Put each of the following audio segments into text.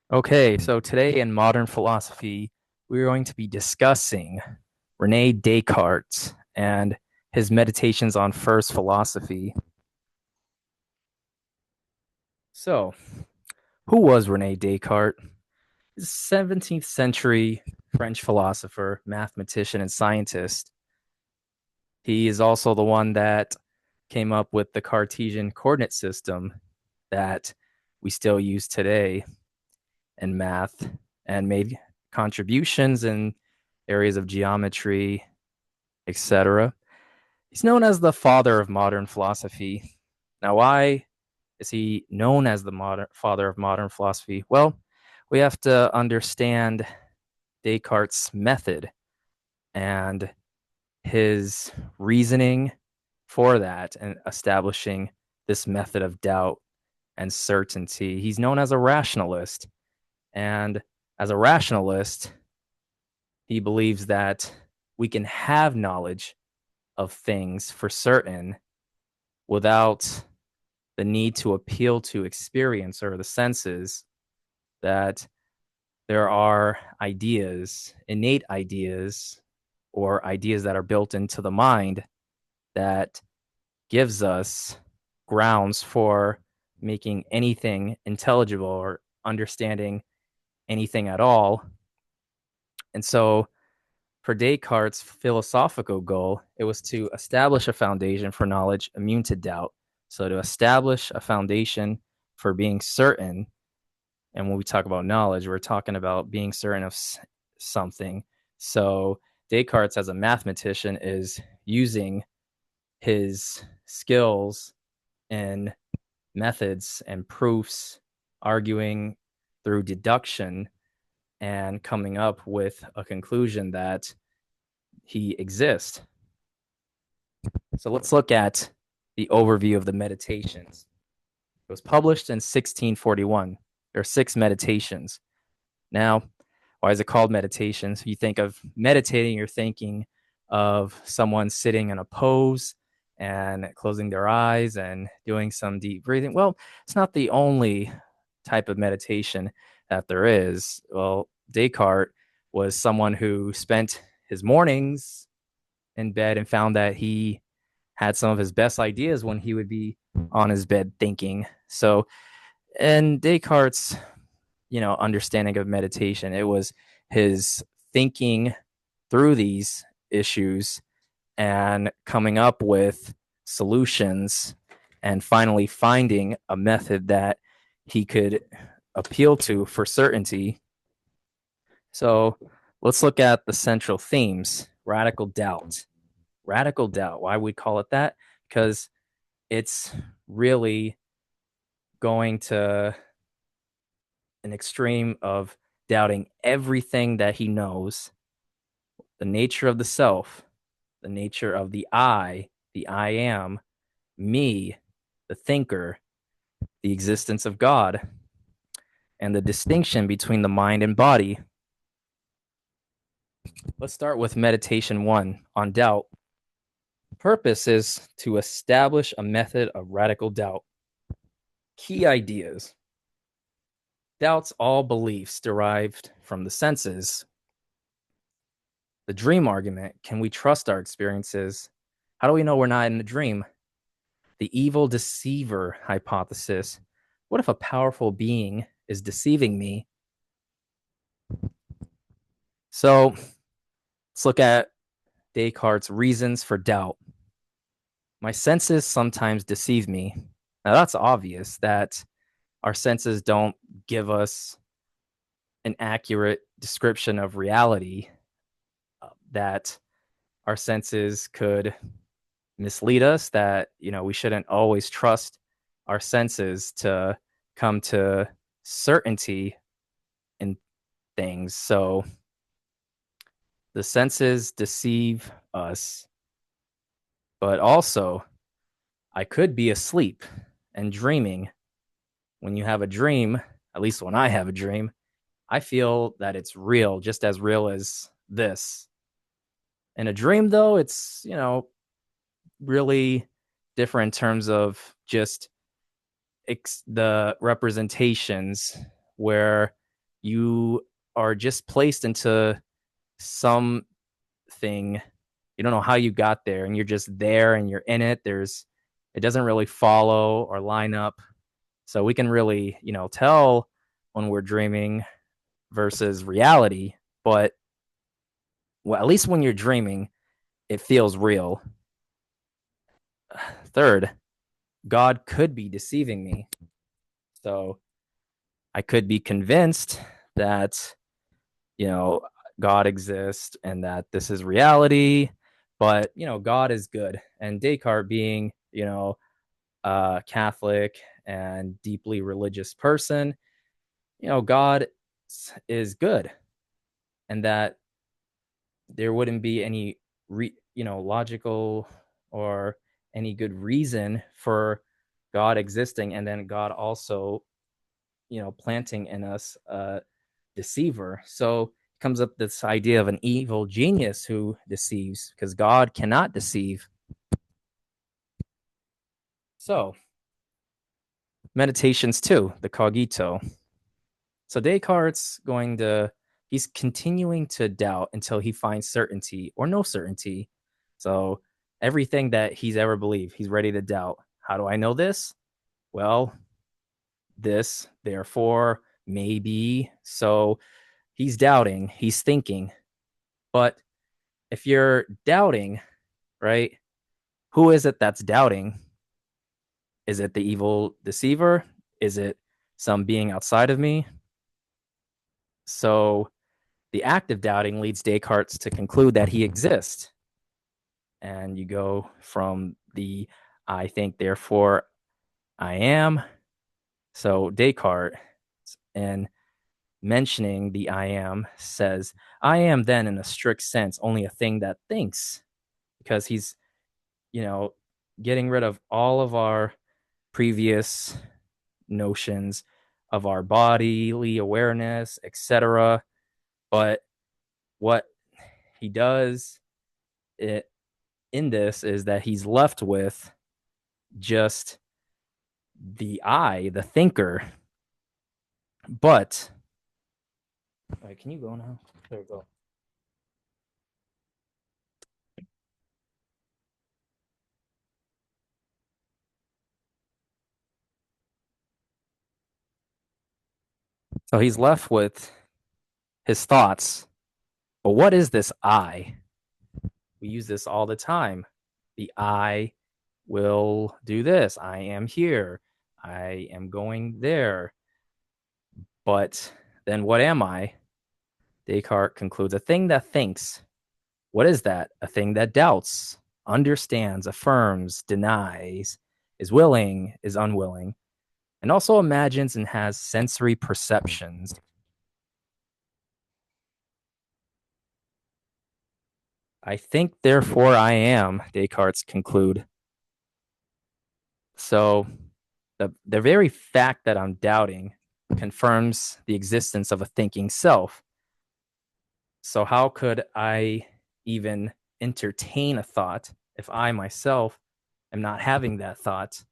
Okay, so today in modern philosophy, we're going to be discussing Rene Descartes and his meditations on first philosophy. So, who was Rene Descartes? He's a 17th century French philosopher, mathematician, and scientist. He is also the one that came up with the Cartesian coordinate system that we still use today in math and made contributions in areas of geometry, etc. He's known as the father of modern philosophy. Now, why is he known as the father of modern philosophy? Well, we have to understand Descartes' method and his reasoning for that and establishing this method of doubt and certainty. He's known as a rationalist. And as a rationalist, he believes that we can have knowledge of things for certain without the need to appeal to experience or the senses, that there are ideas, innate ideas, or ideas that are built into the mind that gives us grounds for making anything intelligible or understanding anything at all. And so for Descartes' philosophical goal, it was to establish a foundation for knowledge immune to doubt. So to establish a foundation for being certain. And when we talk about knowledge, we're talking about being certain of something. So Descartes, as a mathematician, is using his skills in methods and proofs, arguing through deduction and coming up with a conclusion that he exists. So let's look at the overview of the meditations. It was published in 1641. There are 6 meditations. Now, why is it called meditations? You think of meditating, you're thinking of someone sitting in a pose and closing their eyes and doing some deep breathing. Well, it's not the only type of meditation that there is. Well, Descartes was someone who spent his mornings in bed and found that he had some of his best ideas when he would be on his bed thinking. So, and Descartes, understanding of meditation, it was his thinking through these issues and coming up with solutions and finally finding a method that he could appeal to for certainty. So let's look at the central themes. Radical doubt. Radical doubt. Why we call it that? Because it's really going to an extreme of doubting everything that he knows, the nature of the self, the nature of the I am, me, the thinker, the existence of God, and the distinction between the mind and body. Let's start with meditation 1 on doubt. Purpose is to establish a method of radical doubt. Key ideas. Doubts all beliefs derived from the senses. The dream argument. Can we trust our experiences? How do we know we're not in a dream? The evil deceiver hypothesis. What if a powerful being is deceiving me? So let's look at Descartes' reasons for doubt. My senses sometimes deceive me. Now, that's obvious that our senses don't give us an accurate description of reality, that our senses could mislead us, that, we shouldn't always trust our senses to come to certainty in things. So the senses deceive us, but also I could be asleep and dreaming. When you have a dream, at least when I have a dream, I feel that it's real, just as real as this. In a dream, though, it's, really different in terms of just the representations, where you are just placed into something. You don't know how you got there, and you're just there and you're in it. It doesn't really follow or line up. So we can really, tell when we're dreaming versus reality. But well, at least when you're dreaming, it feels real. Third, God could be deceiving me. So I could be convinced that, you know, God exists and that this is reality, but, God is good. And Descartes being, a Catholic and deeply religious person, God is good, and that there wouldn't be any logical or any good reason for God existing, and then God also planting in us a deceiver. So it comes up this idea of an evil genius who deceives, because God cannot deceive. So meditations too, the cogito. So he's continuing to doubt until he finds certainty or no certainty. So everything that he's ever believed, he's ready to doubt. How do I know this? Well, this, therefore, maybe. So he's doubting, he's thinking. But if you're doubting, right, who is it that's doubting? Is it the evil deceiver? Is it some being outside of me? So the act of doubting leads Descartes to conclude that he exists. And you go from the I think, therefore I am. So Descartes, in mentioning the I am, says, I am then, in a strict sense, only a thing that thinks, because he's, you know, getting rid of all of our previous notions of our bodily awareness, etc. But what he does it in this is that he's left with just the I, the thinker. But all right, can you go now? There we go. So he's left with his thoughts. But what is this I? We use this all the time. The I will do this. I am here. I am going there. But then what am I? Descartes concludes a thing that thinks. What is that? A thing that doubts, understands, affirms, denies, is willing, is unwilling, and also imagines and has sensory perceptions. I think, therefore I am, Descartes conclude. So the very fact that I'm doubting confirms the existence of a thinking self. So how could I even entertain a thought if I myself am not having that thought?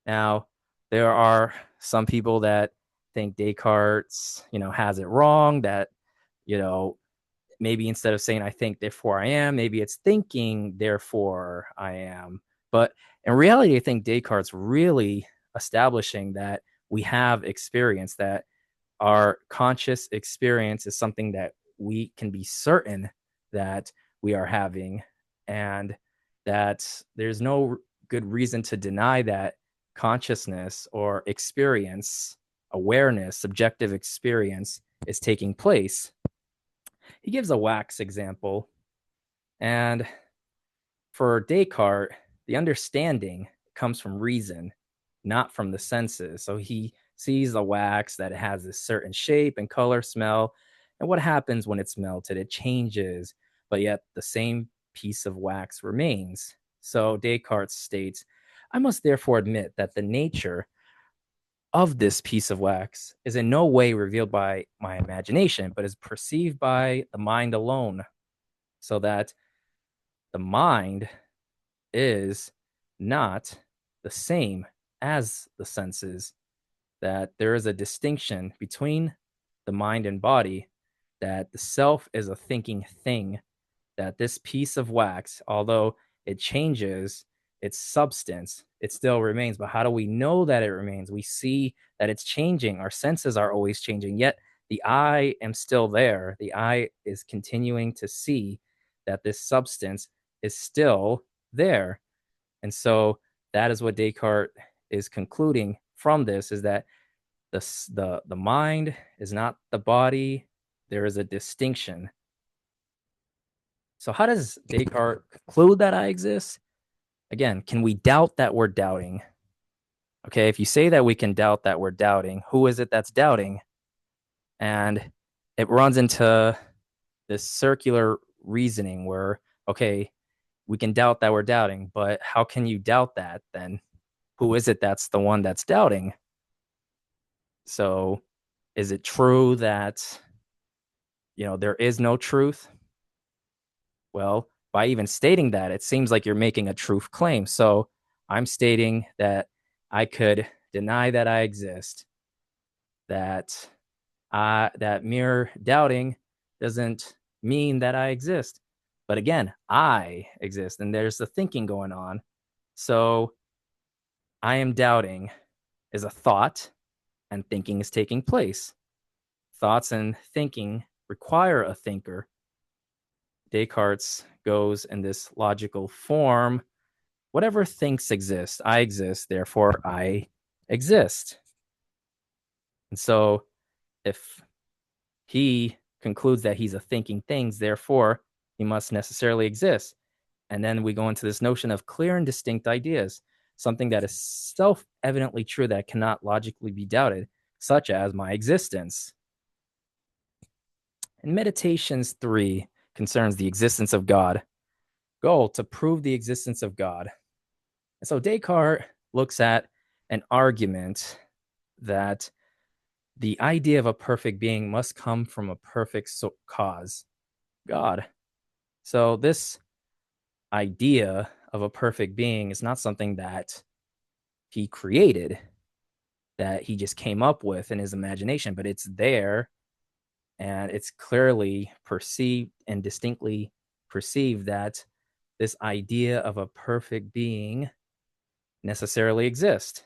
Now, there are some people that think Descartes, has it wrong, that, you know, maybe instead of saying I think, therefore I am, maybe it's thinking, therefore I am. But in reality, I think Descartes really establishing that we have experience, that our conscious experience is something that we can be certain that we are having, and that there's no good reason to deny that consciousness or experience, awareness, subjective experience is taking place. He gives a wax example, and for Descartes, the understanding comes from reason, not from the senses. So he sees a wax that has a certain shape and color, smell, and what happens when it's melted? It changes, but yet the same piece of wax remains. So Descartes states, I must therefore admit that the nature of this piece of wax is in no way revealed by my imagination, but is perceived by the mind alone, so that the mind is not the same as the senses, that there is a distinction between the mind and body, that the self is a thinking thing, that this piece of wax, although it changes its substance, it still remains. But how do we know that it remains? We see that it's changing. Our senses are always changing, yet the I am still there. The I is continuing to see that this substance is still there. And so that is what Descartes is concluding from this, is that the mind is not the body. There is a distinction. So how does Descartes conclude that I exist? Again, can we doubt that we're doubting? Okay, if you say that we can doubt that we're doubting, who is it that's doubting? And it runs into this circular reasoning where, okay, we can doubt that we're doubting, but how can you doubt that then? Who is it that's the one that's doubting? So is it true that, there is no truth? Well, by even stating that, it seems like you're making a truth claim. So I'm stating that I could deny that I exist, that that mere doubting doesn't mean that I exist. But again, I exist, and there's the thinking going on. So I am doubting is a thought, and thinking is taking place. Thoughts and thinking require a thinker. Descartes goes in this logical form. Whatever thinks exists, I exist, therefore I exist. And so if he concludes that he's a thinking thing, therefore he must necessarily exist. And then we go into this notion of clear and distinct ideas, something that is self-evidently true that cannot logically be doubted, such as my existence. And Meditations 3 concerns the existence of God. Goal: to prove the existence of God. And so Descartes looks at an argument that the idea of a perfect being must come from a perfect cause, God. So this idea of a perfect being is not something that he created, that he just came up with in his imagination, but it's there, and it's clearly perceived and distinctly perceived that this idea of a perfect being necessarily exists.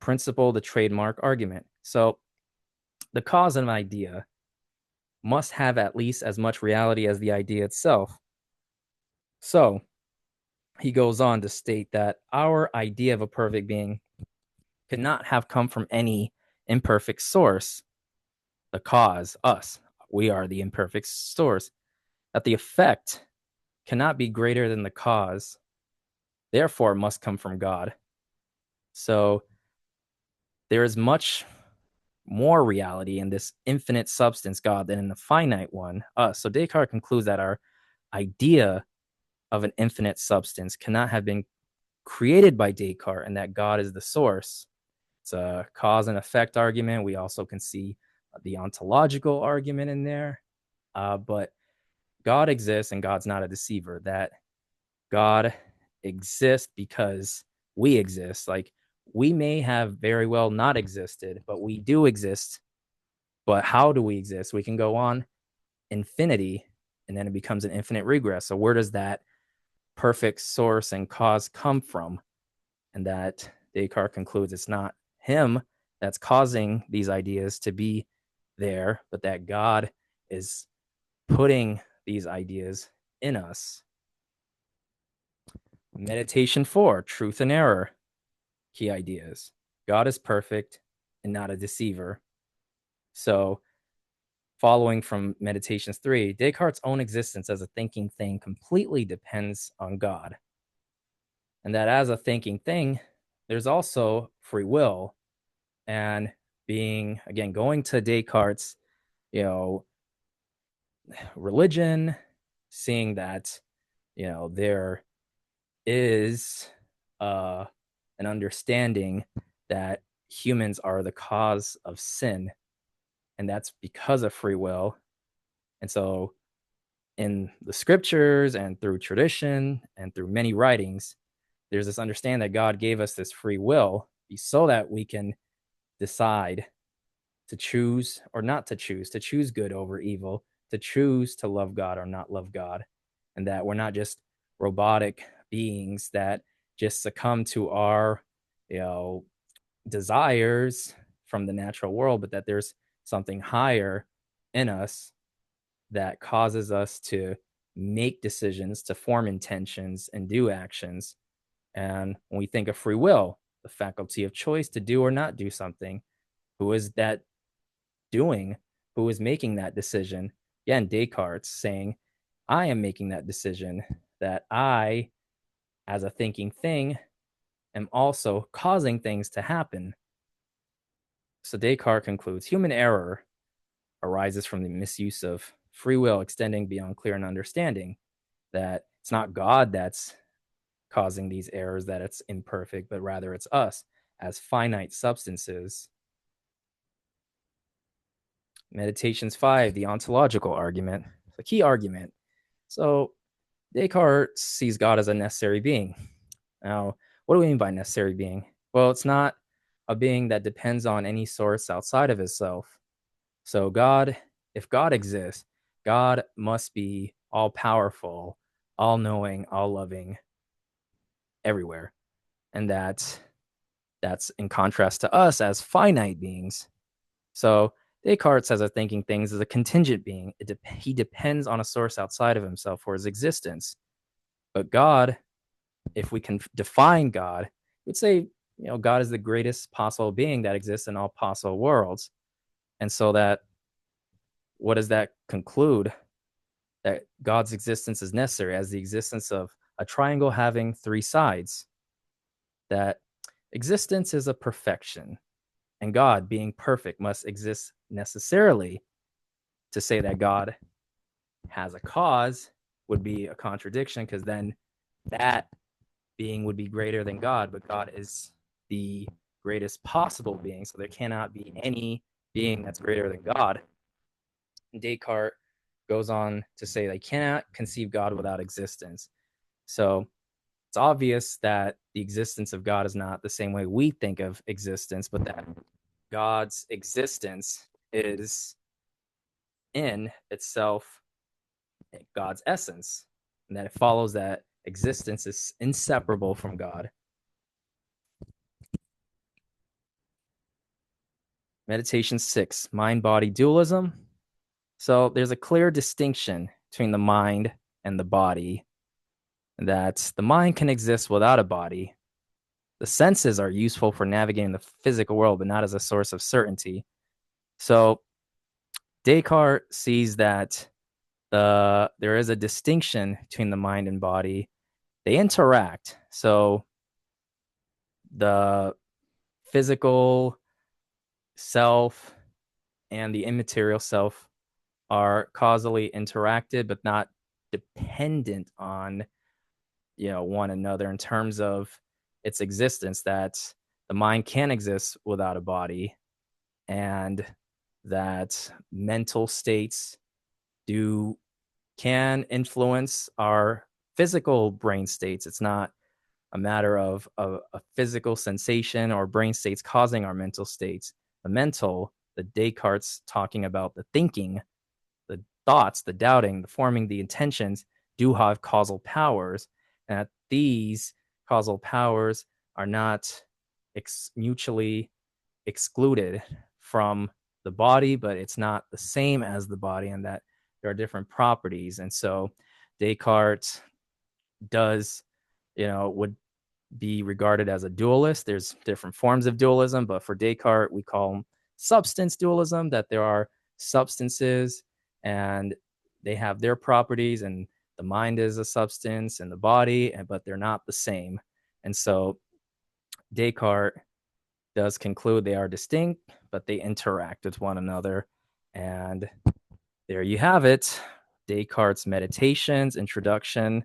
Principle, the trademark argument. So the cause of an idea must have at least as much reality as the idea itself. So he goes on to state that our idea of a perfect being could not have come from any imperfect source. The cause, us, we are the imperfect source. That the effect cannot be greater than the cause, therefore must come from God. So there is much more reality in this infinite substance, God, than in the finite one, us. So Descartes concludes that our idea of an infinite substance cannot have been created by Descartes, and that God is the source. It's a cause and effect argument. We also can see the ontological argument in there. But God exists, and God's not a deceiver. That God exists because we exist. Like, we may have very well not existed, but we do exist. But how do we exist? We can go on infinity, and then it becomes an infinite regress. So where does that perfect source and cause come from? And that Descartes concludes it's not him that's causing these ideas to be there, but that God is putting these ideas in us. Meditation 4, truth and error. Key ideas. God is perfect and not a deceiver. So following from Meditations 3, Descartes' own existence as a thinking thing completely depends on God. And that as a thinking thing, there's also free will. And being, again, going to Descartes' religion, seeing that there is an understanding that humans are the cause of sin, and that's because of free will. And so in the scriptures and through tradition and through many writings, there's this understanding that God gave us this free will so that we can decide to choose or not to choose good over evil, to choose to love God or not love God, and that we're not just robotic beings that just succumb to our, you know, desires from the natural world, but that there's something higher in us that causes us to make decisions, to form intentions and do actions. And when we think of free will, the faculty of choice to do or not do something, who is that doing? Who is making that decision? Again, Descartes saying, I am making that decision, that I, as a thinking thing, am also causing things to happen. So Descartes concludes human error arises from the misuse of free will extending beyond clear and understanding, that it's not God that's causing these errors, that it's imperfect, but rather it's us as finite substances. Meditations 5, the ontological argument, the key argument. So Descartes sees God as a necessary being. Now, what do we mean by necessary being? Well, it's not a being that depends on any source outside of itself. So God, if God exists, God must be all powerful, all knowing, all loving, everywhere. And that's in contrast to us as finite beings. So Descartes says of thinking things as a contingent being. He depends on a source outside of himself for his existence. But God, if we can define God, we'd say, God is the greatest possible being that exists in all possible worlds. And so that, what does that conclude? That God's existence is necessary as the existence of a triangle having three sides. That existence is a perfection, and God, being perfect, must exist necessarily. To say that God has a cause would be a contradiction, because then that being would be greater than God, but God is the greatest possible being, so there cannot be any being that's greater than God. Descartes goes on to say they cannot conceive God without existence. So it's obvious that the existence of God is not the same way we think of existence, but that God's existence is in itself God's essence, and that it follows that existence is inseparable from God. Meditation 6, mind-body dualism. So there's a clear distinction between the mind and the body, that the mind can exist without a body. The senses are useful for navigating the physical world, but not as a source of certainty. So Descartes sees that there is a distinction between the mind and body. They interact. So the physical self and the immaterial self are causally interacted, but not dependent on one another in terms of its existence. That the mind can exist without a body, and that mental states can influence our physical brain states. It's not a matter of a physical sensation or brain states causing our mental states. The Descartes talking about the thinking, the thoughts, the doubting, the forming, the intentions do have causal powers, and that these causal powers are not mutually excluded from the body, but it's not the same as the body, and that there are different properties. And so Descartes would be regarded as a dualist. There's different forms of dualism, but for Descartes, we call them substance dualism, that there are substances and they have their properties, and the mind is a substance and the body, but they're not the same. And so Descartes does conclude they are distinct, but they interact with one another. And there you have it. Descartes' Meditations, Introduction